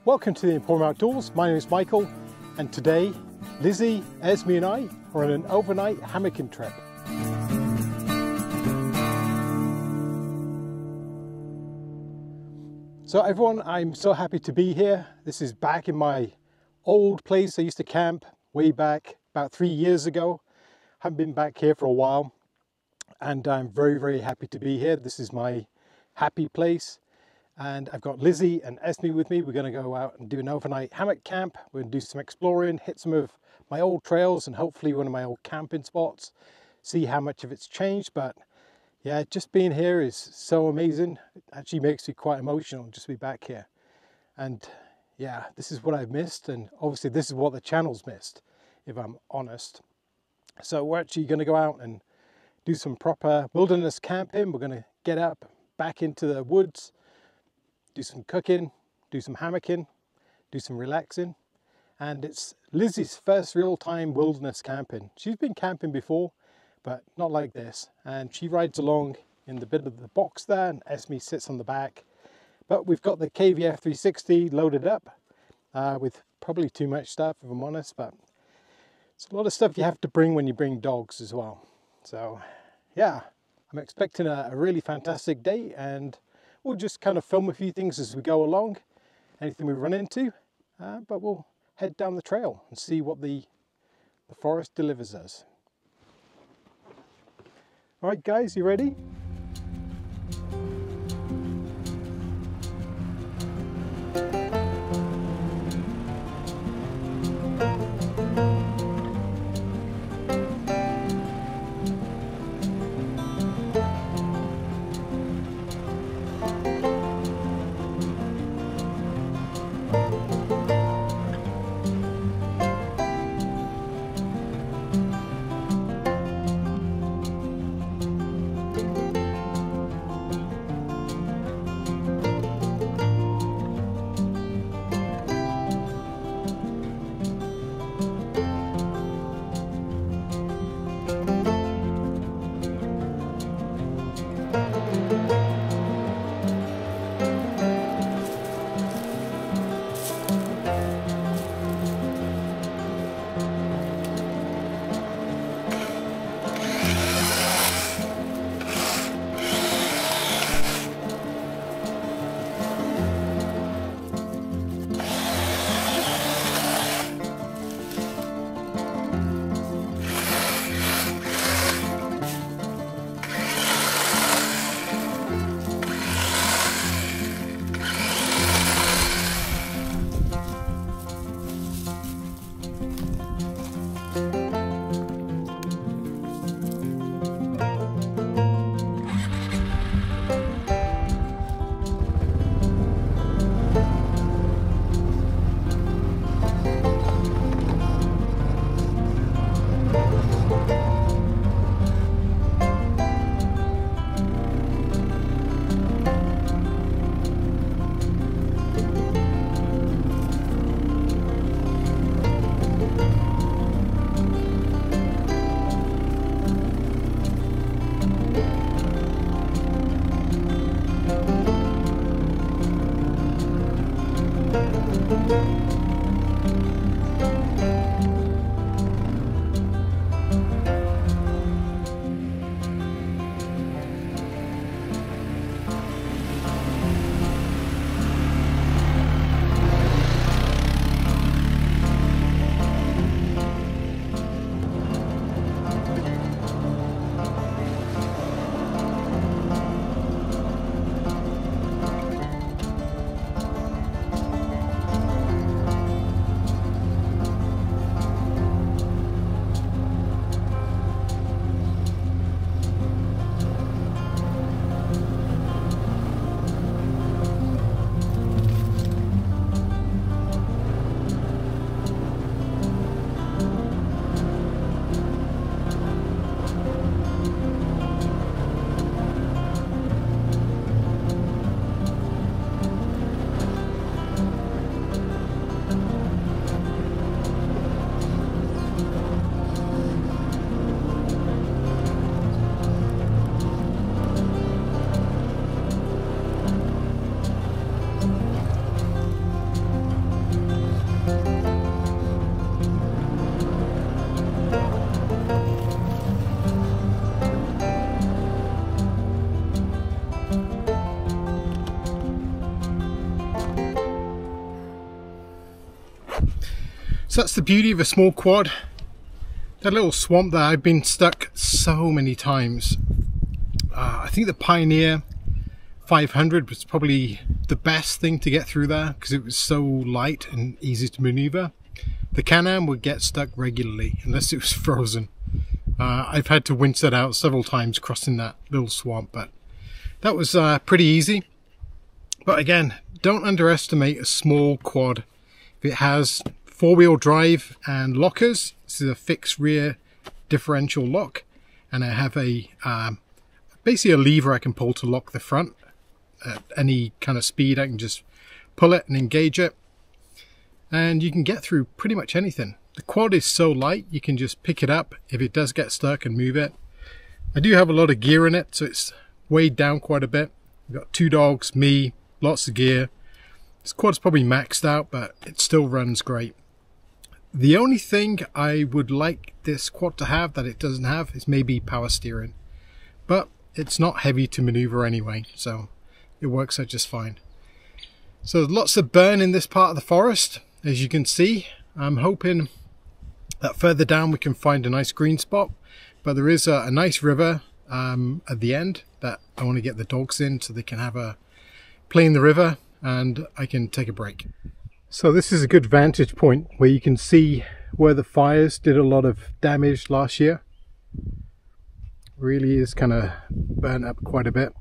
Welcome to the Emporium Outdoors. My name is Michael, and today Lizzy, Esme and I are on an overnight hammocking trip. So everyone, I'm so happy to be here. This is back in my old place. I used to camp way back about 3 years ago. Haven't been back here for a while, and I'm very happy to be here. This is my happy place. And I've got Lizzy and Esme with me. We're going to go out and do an overnight hammock camp. We're going to do some exploring, hit some of my old trails and hopefully one of my old camping spots, see how much of it's changed. But yeah, just being here is so amazing. It actually makes me quite emotional just to be back here. And yeah, this is what I've missed, and obviously this is what the channel's missed, if I'm honest. So we're actually going to go out and do some proper wilderness camping. We're going to get up back into the woods, do some cooking, do some hammocking, do some relaxing. And it's Lizzy's first real time wilderness camping. She's been camping before, but not like this. And she rides along in the bit of the box there, and Esme sits on the back. But we've got the KVF 360 loaded up with probably too much stuff, if I'm honest, but it's a lot of stuff you have to bring when you bring dogs as well. So yeah, I'm expecting a really fantastic day, and we'll just kind of film a few things as we go along, anything we run into, but we'll head down the trail and see what the forest delivers us. All right, guys, you ready? So that's the beauty of a small quad. That little swamp there, I've been stuck so many times. I think the Pioneer 500 was probably the best thing to get through there because it was so light and easy to maneuver. The Can-Am would get stuck regularly unless it was frozen. I've had to winch that out several times crossing that little swamp, but that was pretty easy. But again, don't underestimate a small quad. If it has four-wheel drive and lockers, this is a fixed rear differential lock, and I have a basically a lever I can pull to lock the front. At any kind of speed I can just pull it and engage it, and you can get through pretty much anything. The quad is so light you can just pick it up if it does get stuck and move it. I do have a lot of gear in it, so it's weighed down quite a bit. I've got 2 dogs, me, lots of gear. This quad's probably maxed out, but it still runs great. The only thing I would like this quad to have that it doesn't have is maybe power steering, but it's not heavy to maneuver anyway, so it works out just fine. So lots of burn in this part of the forest, as you can see. I'm hoping that further down we can find a nice green spot, but there is a nice river at the end that I want to get the dogs in so they can have a play in the river and I can take a break. So this is a good vantage point where you can see where the fires did a lot of damage last year. Really is kind of burnt up quite a bit.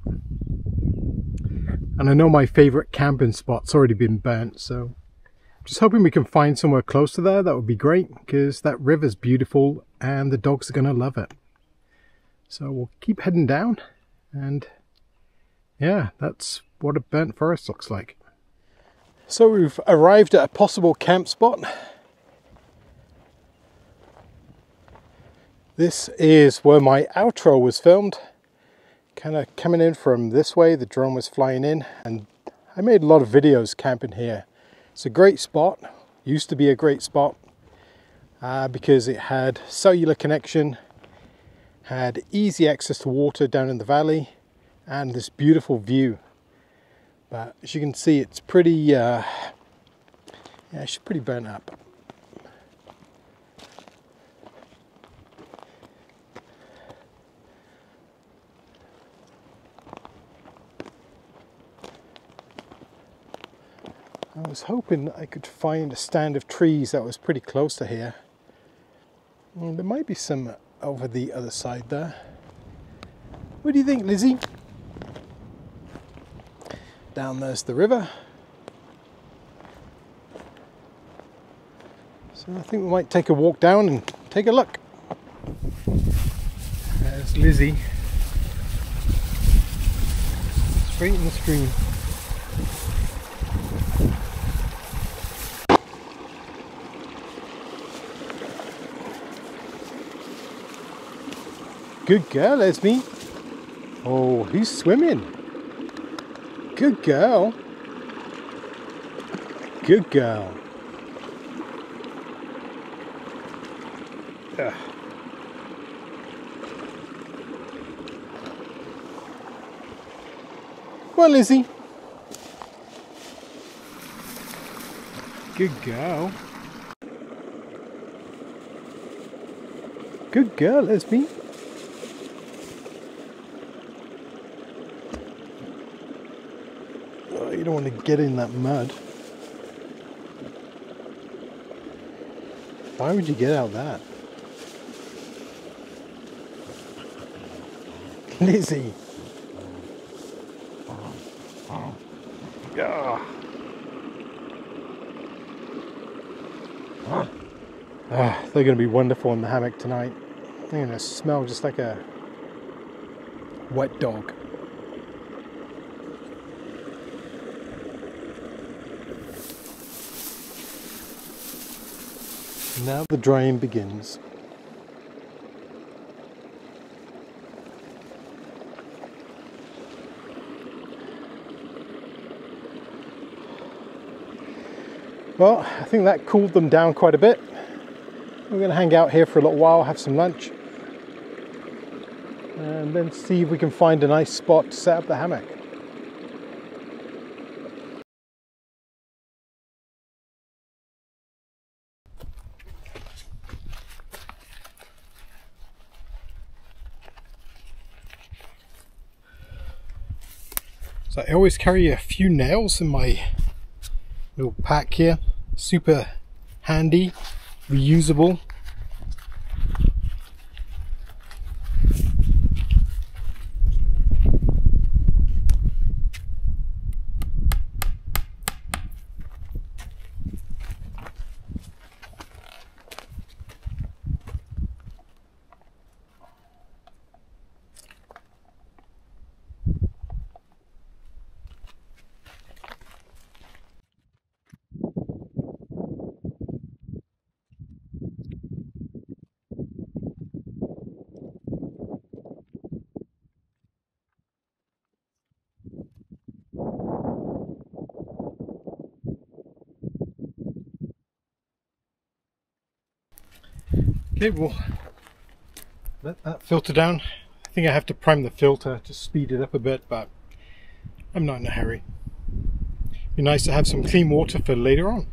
And I know my favorite camping spot's already been burnt, so just hoping we can find somewhere close to there. That would be great because that river's beautiful and the dogs are going to love it. So we'll keep heading down, and yeah, that's what a burnt forest looks like. So we've arrived at a possible camp spot. This is where my outro was filmed. Kind of coming in from this way, the drone was flying in, and I made a lot of videos camping here. It's a great spot, used to be a great spot because it had cellular connection, had easy access to water down in the valley, and this beautiful view. But as you can see, it's pretty, yeah, it's pretty burnt up. I was hoping I could find a stand of trees that was pretty close to here. There might be some over the other side there. What do you think, Lizzy? Down there's the river. So I think we might take a walk down and take a look. There's Lizzy. Straight in the stream. Good girl, Esme. Oh, he's swimming. Good girl. Good girl. Ugh. Well, Lizzy. Good girl. Good girl, Esme. You don't want to get in that mud. Why would you get out that? Lizzy. Yeah. They're going to be wonderful in the hammock tonight. They're going to smell just like a wet dog. Now the drying begins. Well, I think that cooled them down quite a bit. We're going to hang out here for a little while, have some lunch, and then see if we can find a nice spot to set up the hammock. So I always carry a few nails in my little pack here. Super handy, reusable. Okay, we'll let that filter down. I think I have to prime the filter to speed it up a bit, but I'm not in a hurry. Be nice to have some clean water for later on.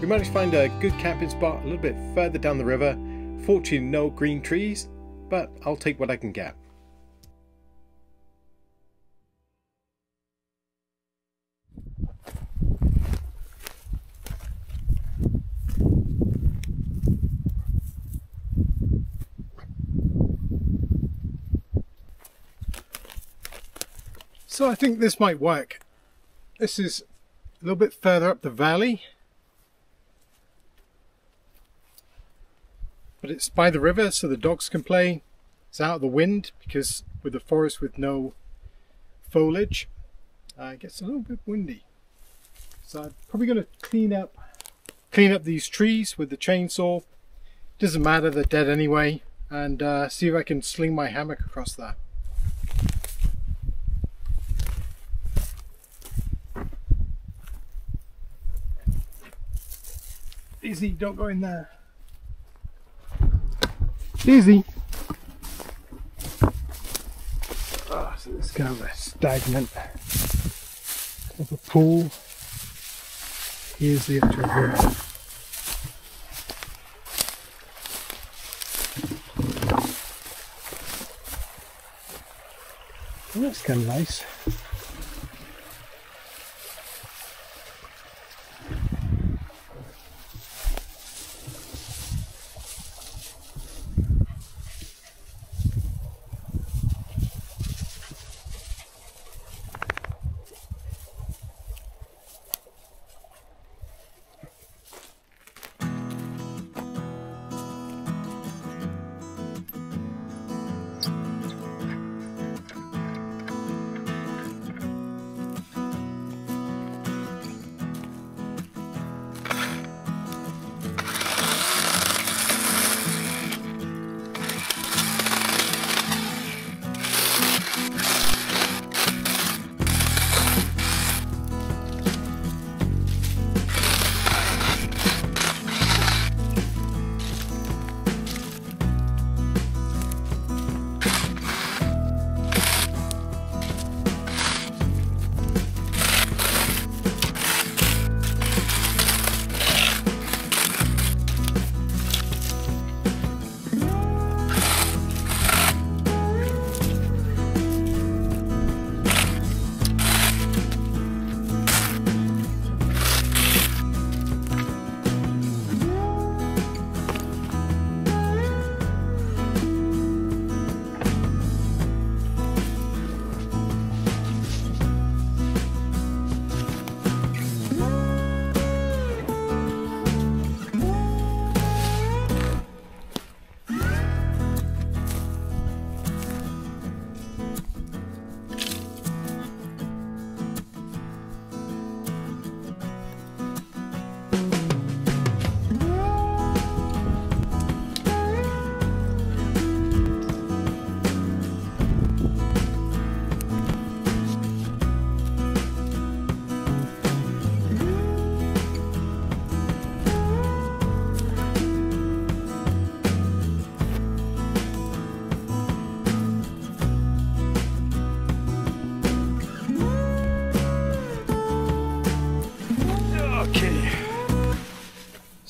We managed to find a good camping spot a little bit further down the river. Fortunately, no green trees, but I'll take what I can get. So I think this might work. This is a little bit further up the valley, but it's by the river so the dogs can play. It's out of the wind because with the forest with no foliage, it gets a little bit windy. So I'm probably going to clean up these trees with the chainsaw. Doesn't matter, they're dead anyway. and see if I can sling my hammock across that. Lizzy, don't go in there. Lizzy! Oh, so it's kind of a stagnant of a pool. Here's the actual room. Oh, that's kind of nice.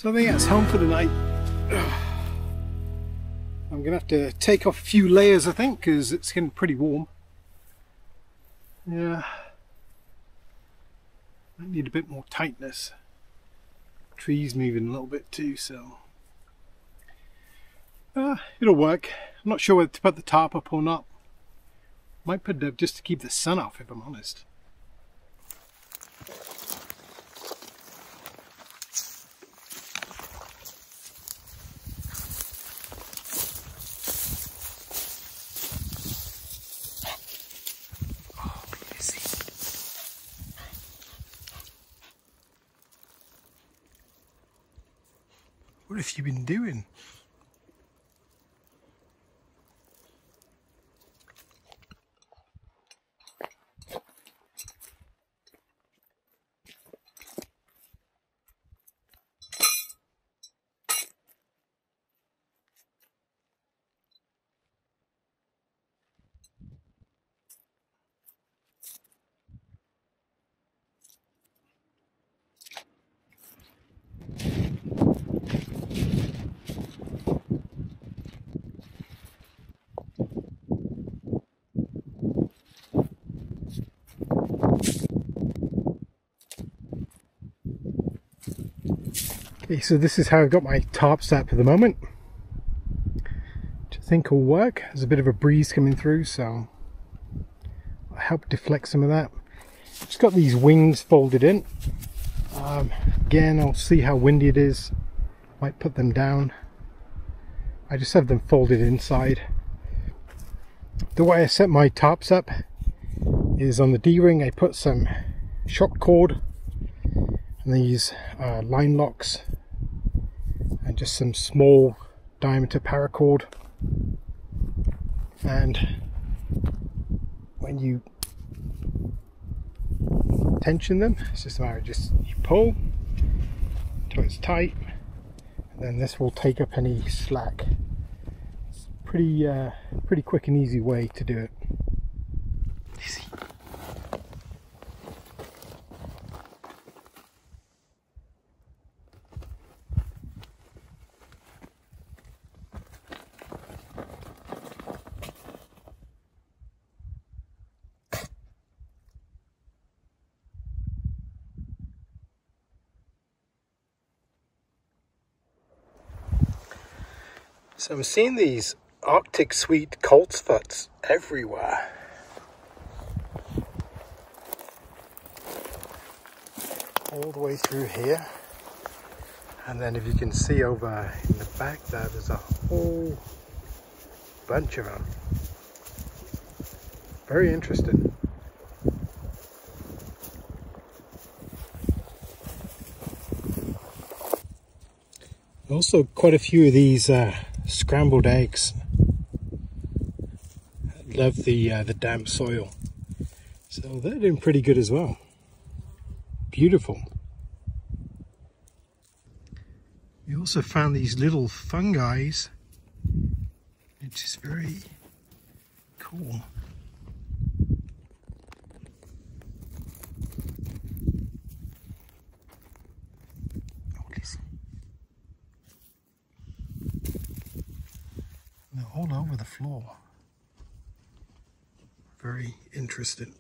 So I think that's home for the night. I'm gonna have to take off a few layers, I think, because it's getting pretty warm. Yeah, I need a bit more tightness. Trees moving a little bit too, so it'll work. I'm not sure whether to put the tarp up or not. Might put it up just to keep the sun off, if I'm honest. What have you been doing? Okay, so this is how I've got my tarp set for the moment, which I think will work. There's a bit of a breeze coming through, so I'll help deflect some of that. Just got these wings folded in. Again, I'll see how windy it is. Might put them down. I just have them folded inside. The way I set my tarps up is on the D-ring I put some shock cord and these line locks and just some small diameter paracord. and when you tension them, it's just a matter of you pull till it's tight, and then this will take up any slack. It's pretty quick and easy way to do it. Easy. So I'm seeing these Arctic sweet coltsfoots everywhere. All the way through here. And then if you can see over in the back there, there's a whole bunch of them. Very interesting. Also quite a few of these scrambled eggs. Love the damp soil, so they're doing pretty good as well. Beautiful. We also found these little fungi, which is very cool. They're all over the floor. Very interesting.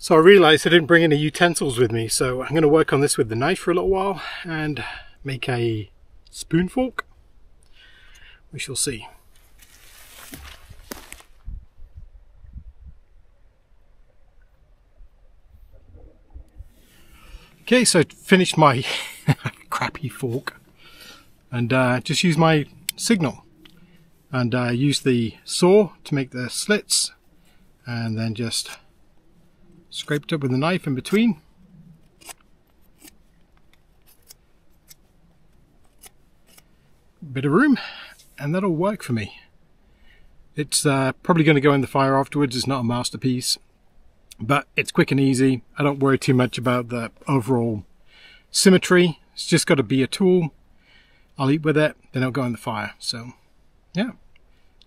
So I realized I didn't bring any utensils with me, so I'm going to work on this with the knife for a little while and make a spoon fork. We shall see. Okay, so I finished my crappy fork and just use my signal and use the saw to make the slits and then just scraped up with the knife in between. Bit of room and that'll work for me. It's probably going to go in the fire afterwards. It's not a masterpiece, but it's quick and easy. I don't worry too much about the overall symmetry. It's just got to be a tool. I'll eat with it, then it'll go in the fire. So yeah,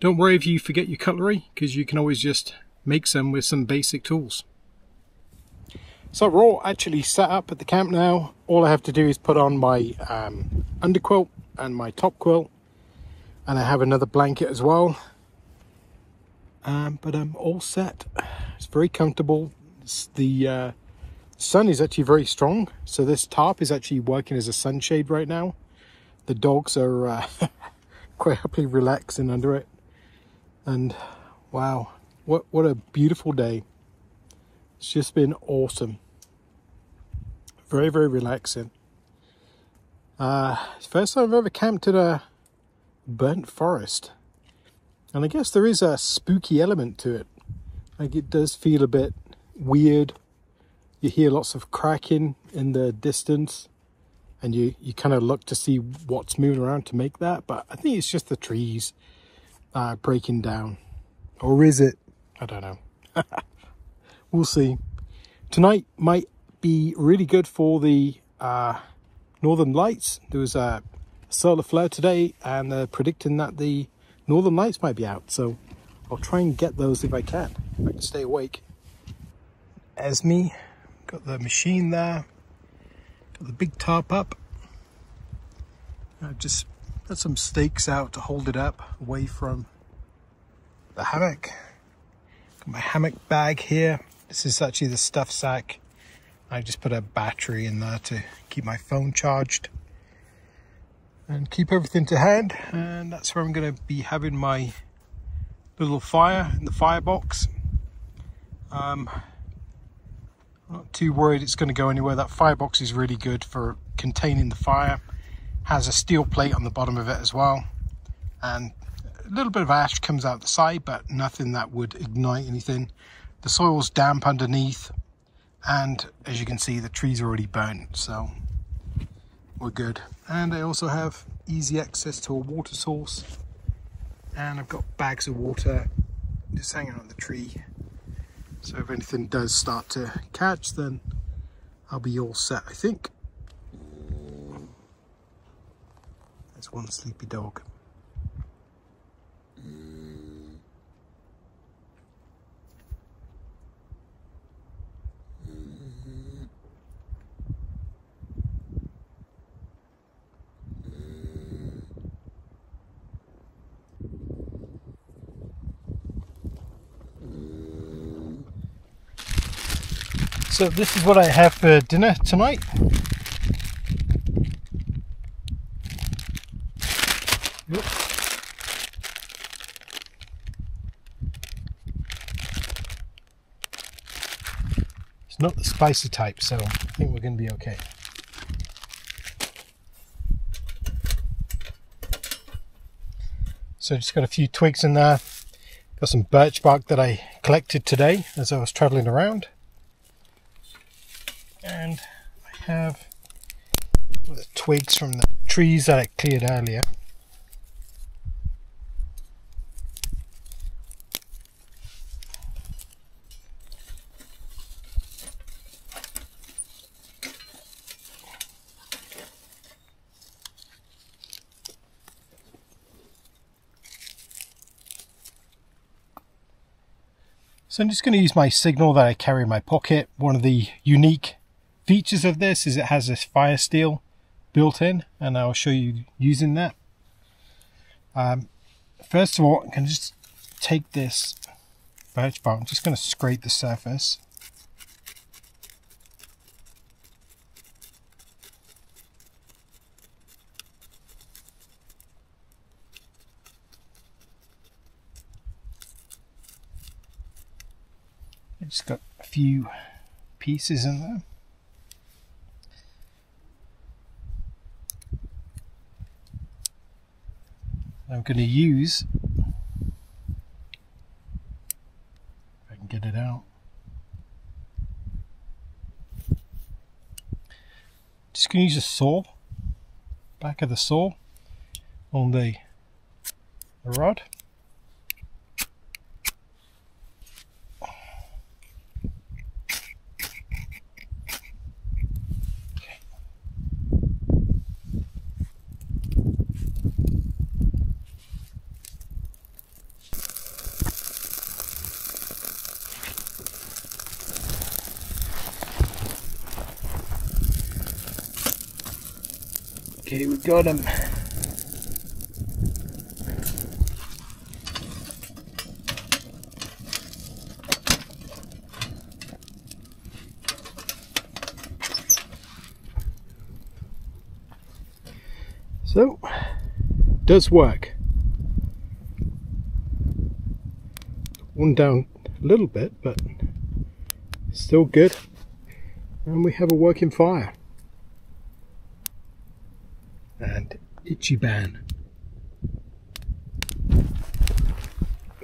don't worry if you forget your cutlery, because you can always just make some with some basic tools. So we're all actually set up at the camp now. All I have to do is put on my underquilt and my top quilt, and I have another blanket as well. But I'm all set. It's very comfortable. The sun is actually very strong, so this tarp is actually working as a sunshade right now. The dogs are quite happily relaxing under it, and wow, what a beautiful day. It's just been awesome. Very, very relaxing. It's the first time I've ever camped in a burnt forest. And I guess there is a spooky element to it. Like, it does feel a bit weird. You hear lots of cracking in the distance. And you kind of look to see what's moving around to make that. But I think it's just the trees breaking down. Or is it? I don't know. We'll see. Tonight might be really good for the northern lights. There was a solar flare today, and they're predicting that the northern lights might be out. So I'll try and get those if I can stay awake. Esme, got the machine there. Got the big tarp up. I've just got some stakes out to hold it up away from the hammock. Got my hammock bag here. This is actually the stuff sack. I just put a battery in there to keep my phone charged and keep everything to hand. And that's where I'm going to be having my little fire in the firebox. I'm not too worried it's going to go anywhere. That firebox is really good for containing the fire. Has a steel plate on the bottom of it as well. And a little bit of ash comes out the side, but nothing that would ignite anything. The soil's damp underneath, and as you can see, the tree's already burnt, so we're good. And I also have easy access to a water source, and I've got bags of water just hanging on the tree. So if anything does start to catch, then I'll be all set, I think. There's one sleepy dog. So this is what I have for dinner tonight. It's not the spicy type, so I think we're going to be okay. So just got a few twigs in there. Got some birch bark that I collected today as I was traveling around. And I have the twigs from the trees that I cleared earlier. So I'm just going to use my signal that I carry in my pocket. One of the unique features of this is it has this fire steel built in, and I'll show you using that. First of all, I can just take this birch bark. I'm just going to scrape the surface. Just got a few pieces in there. I'm going to use, if I can get it out, just going to use a saw, back of the saw on the rod. Okay, we got him. So, does work. One down a little bit, but still good. And we have a working fire. And itchy ban.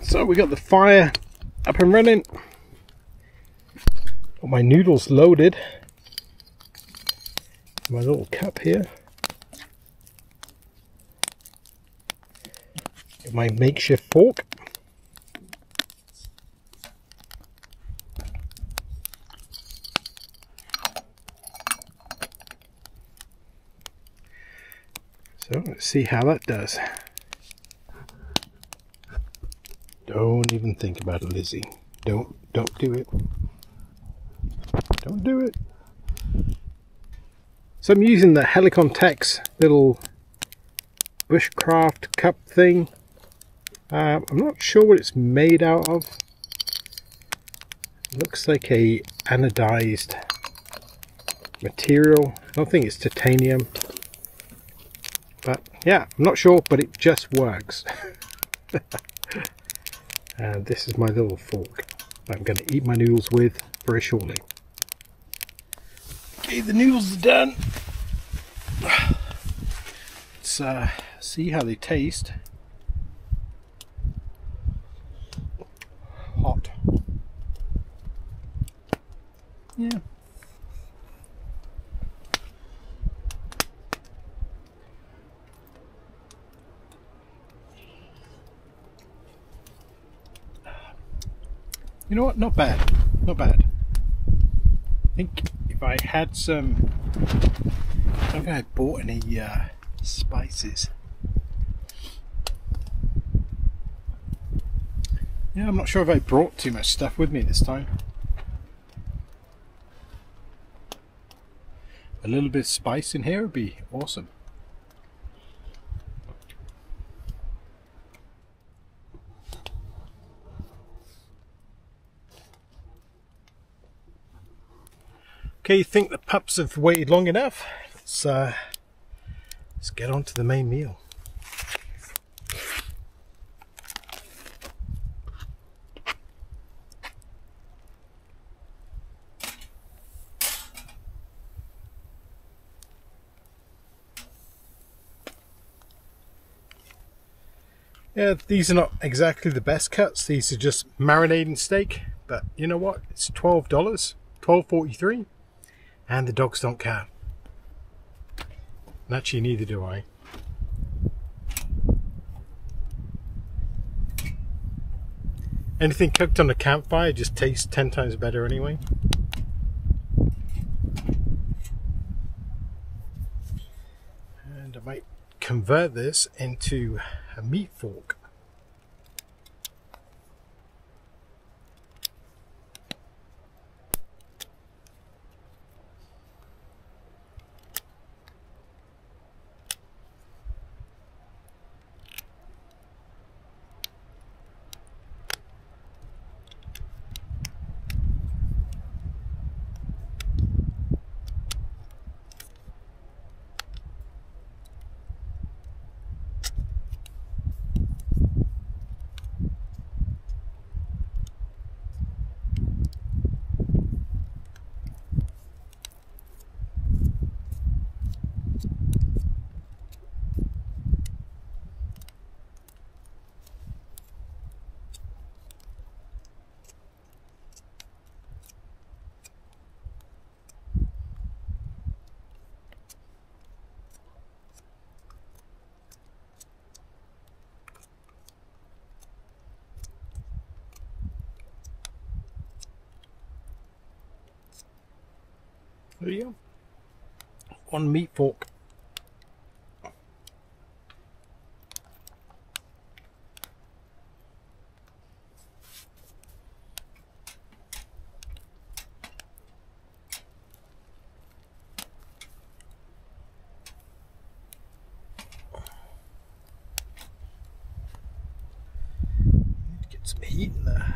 So we got the fire up and running. Got my noodles loaded. My little cup here. Got my makeshift fork. So let's see how that does. Don't even think about it, Lizzy. Don't do it. Don't do it. So I'm using the Helicon Tex little bushcraft cup thing. I'm not sure what it's made out of. It looks like a anodized material. I don't think it's titanium. But yeah, I'm not sure, but it just works. And this is my little fork I'm going to eat my noodles with very shortly. Okay, the noodles are done. Let's see how they taste. Hot. Yeah. You know what? Not bad. Not bad. I think if I had some... I don't think I bought any spices. Yeah, I'm not sure if I brought too much stuff with me this time. A little bit of spice in here would be awesome. Okay, you think the pups have waited long enough? Let's get on to the main meal. Yeah, these are not exactly the best cuts. These are just marinating steak, but you know what? It's $12, $12.43. And the dogs don't care. And actually, neither do I. Anything cooked on a campfire just tastes 10 times better anyway. And I might convert this into a meat fork. There you go. One meat fork. Get some heat in there.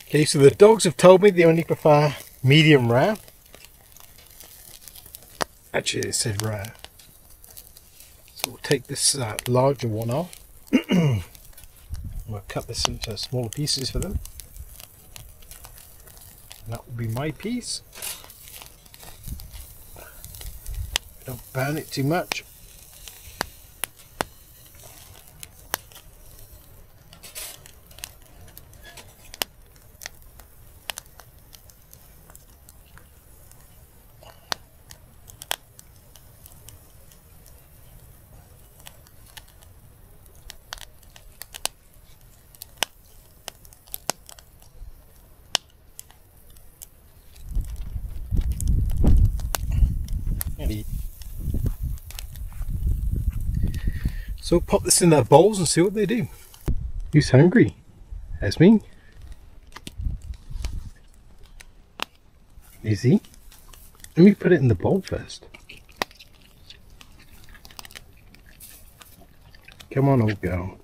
Okay, so the dogs have told me they only prefer medium rare. Actually, it said rare. So we'll take this larger one off. We'll cut this into smaller pieces for them. And that will be my piece. Don't burn it too much. So pop this in their bowls and see what they do. Who's hungry? Esme? Lizzy? Let me put it in the bowl first. Come on, old girl.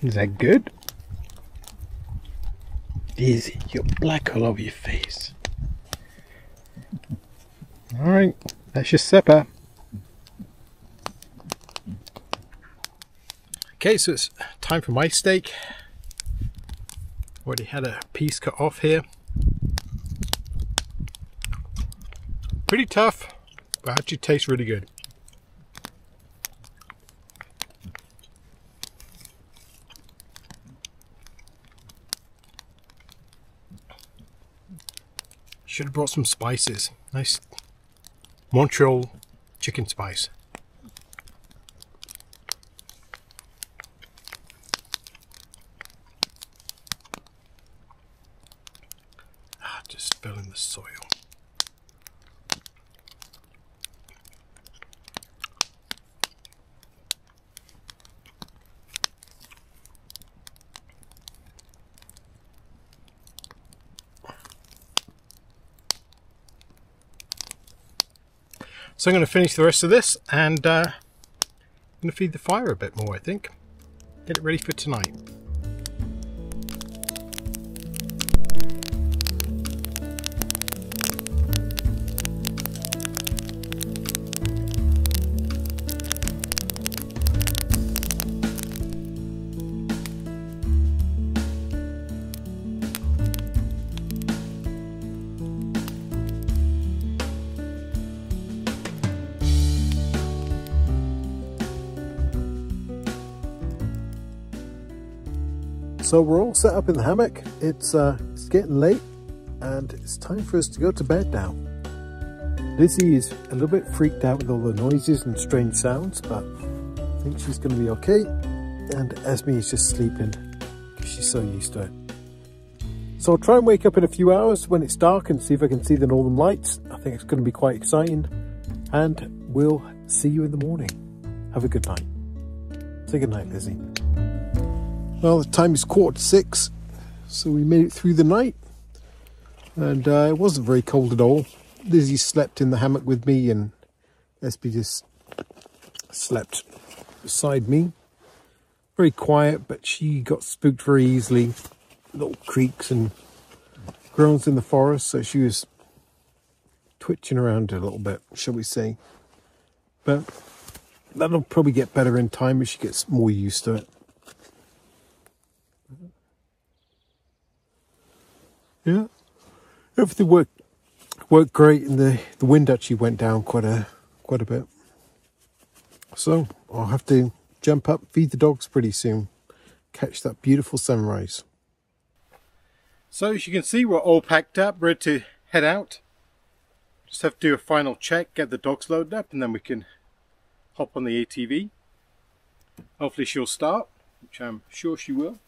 Is that good? Lizzy, you're black all over your face. Alright, that's your supper. Okay, so it's time for my steak. Already had a piece cut off here. Pretty tough, but actually tastes really good. Should have brought some spices. Nice Montreal chicken spice. Just spilling the soil. So I'm going to finish the rest of this and I'm going to feed the fire a bit more, I think. Get it ready for tonight. So we're all set up in the hammock. It's getting late and it's time for us to go to bed now. Lizzy is a little bit freaked out with all the noises and strange sounds, but I think she's going to be okay. And Esme is just sleeping because she's so used to it. So I'll try and wake up in a few hours when it's dark and see if I can see the northern lights. I think it's going to be quite exciting. And we'll see you in the morning. Have a good night. Say good night, Lizzy. Well, the time is 5:45, so we made it through the night. And it wasn't very cold at all. Lizzy slept in the hammock with me and Esme just slept beside me. Very quiet, but she got spooked very easily. Little creaks and groans in the forest, so she was twitching around a little bit, shall we say. But that'll probably get better in time as she gets more used to it. Yeah, everything worked great, and the wind actually went down quite a bit. So I'll have to jump up, feed the dogs pretty soon, catch that beautiful sunrise. So as you can see, we're all packed up, ready to head out. Just have to do a final check, get the dogs loaded up, and then we can hop on the ATV. Hopefully she'll start, which I'm sure she will.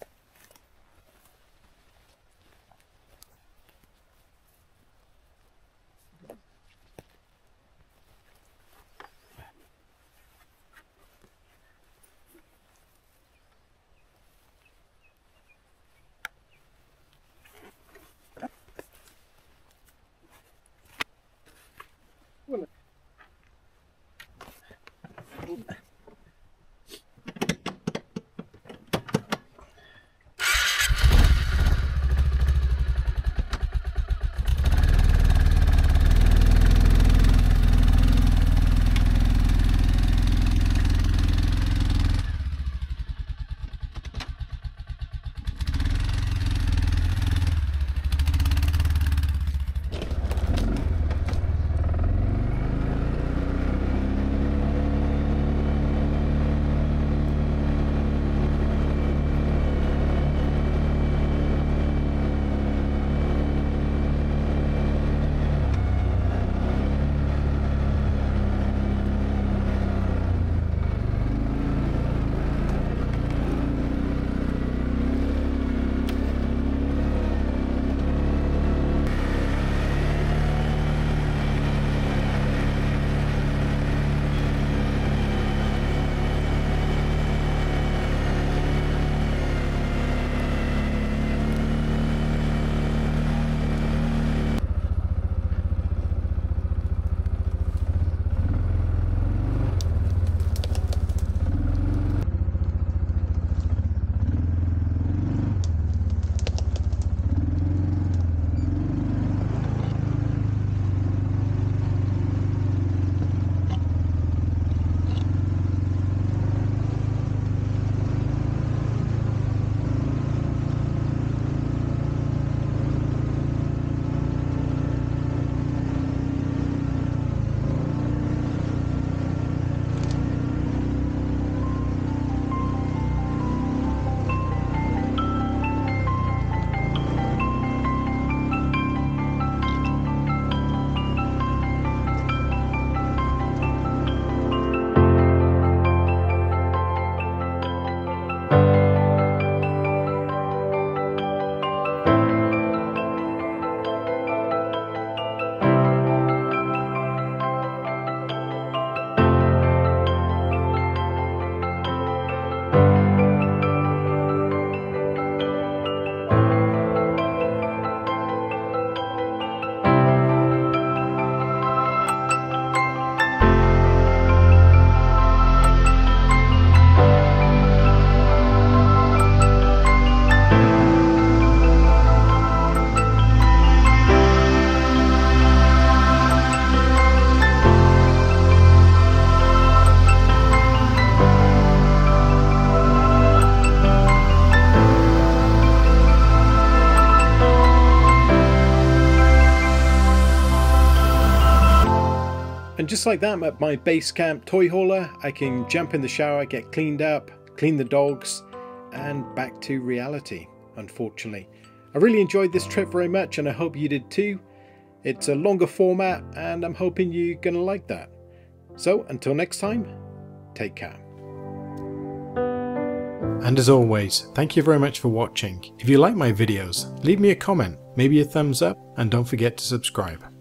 And just like that, I'm at my base camp toy hauler. I can jump in the shower, get cleaned up, clean the dogs, and back to reality, unfortunately. I really enjoyed this trip very much, and I hope you did too. It's a longer format, and I'm hoping you're going to like that. So until next time, take care. And as always, thank you very much for watching. If you like my videos, leave me a comment, maybe a thumbs up, and don't forget to subscribe.